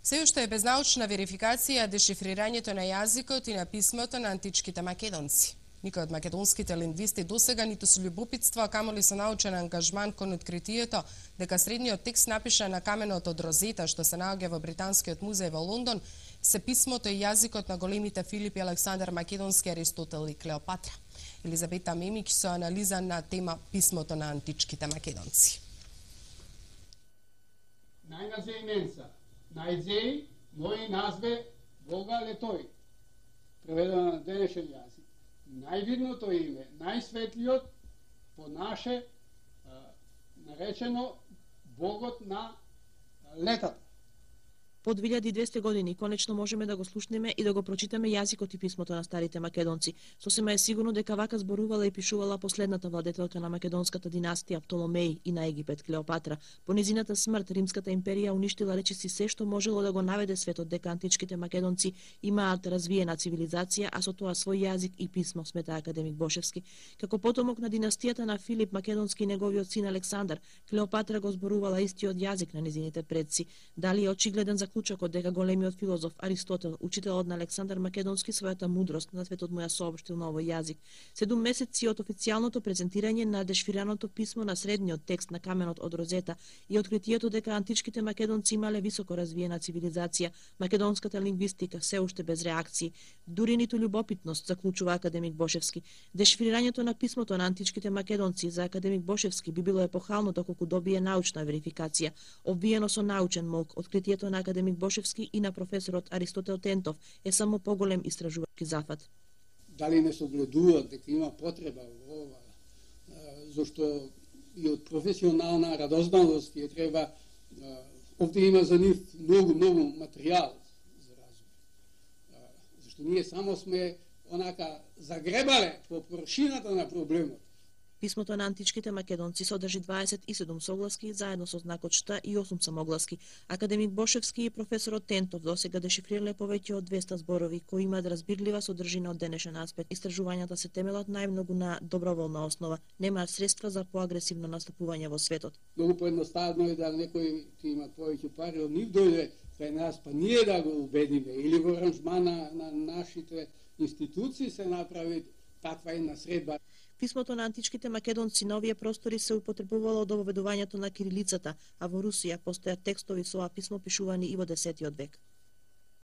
Се уште е без научна верификација дешифрирањето на јазикот и на писмото на античките македонци. Никој од македонските лингвисти досега ниту со љубопитство, а камоли со научен ангажман кон откритието дека средниот текст напишан на каменот од Розета, што се наоѓа во Британскиот музеј во Лондон, се писмото и јазикот на големите Филип и Александар Македонски, Аристотел и Клеопатра. Елизабета Мемик со анализа на тема писмото на античките македонци. Најназе именца, најдзеј, мој назве Бога летој, преведено на денешен јазик. Највидното име, најсветлиот по наше наречено Богот на летата. По 2200 години конечно можеме да го слушнеме и да го прочитаме јазикот и писмото на старите македонци. Сосема е сигурно дека вака зборувала и пишувала последната владетелка на македонската династија Птоломеј и на Египет Клеопатра. По незината смрт Римската империја уништила речиси се што можело да го наведе светот дека античките македонци имаат развиена цивилизација, а со тоа свој јазик и писмо, смета академик Бошевски. Како потомок на династијата на Филип Македонски и неговиот син Александар, Клеопатра го зборувала истиот јазик на незините предци. Дали е очигледен заклучокот дека големиот филозоф Аристотел, учителот на Александар Македонски, својата мудрост на светот му ја соопштил на овој јазик. 7 месеци од официјалното презентирање на дешифрираното писмо на средниот текст на каменот од Розета и откритието дека античките македонци имале високо развиена цивилизација, македонската лингвистика се уште без реакции, дури ниту љубопитност, заклучува академик Бошевски. Дешифрирањето на писмото на античките македонци за академик Бошевски би било епохално доколку добие научна верификација, обвиено со научен молк. Откритието на академик Бошевски и на професорот Аристотел Тентов е само поголем истражувачки зафат. Дали не согледуваат дека има потреба во ова, зашто и од професионална радозналост ја треба, овде има за нив многу материјал за разум. Зашто ние само сме онака загребале по површината на проблемот. Писмото на античките македонци содржи 27 согласки заедно со знакот Ш и 8 самогласки. Академик Бошевски и професорот Тентов досега дешифрирале повеќе од 200 зборови кои имаат разбирлива содржина од денешен аспект. Истражувањата се темелат најмногу на доброволна основа. Немаат средства за поагресивно настапување во светот. Многу поедноставно е да некој имат повеќе пари од нив дојде кај нас, па ние да го убедиме или во аранжман на нашите институции се направи таква една средба. Писмото на античките македонци на овие простори се употребувало од ововедувањето на кирилицата, а во Русија постојат текстови со ова писмо пишувани и во 10 век.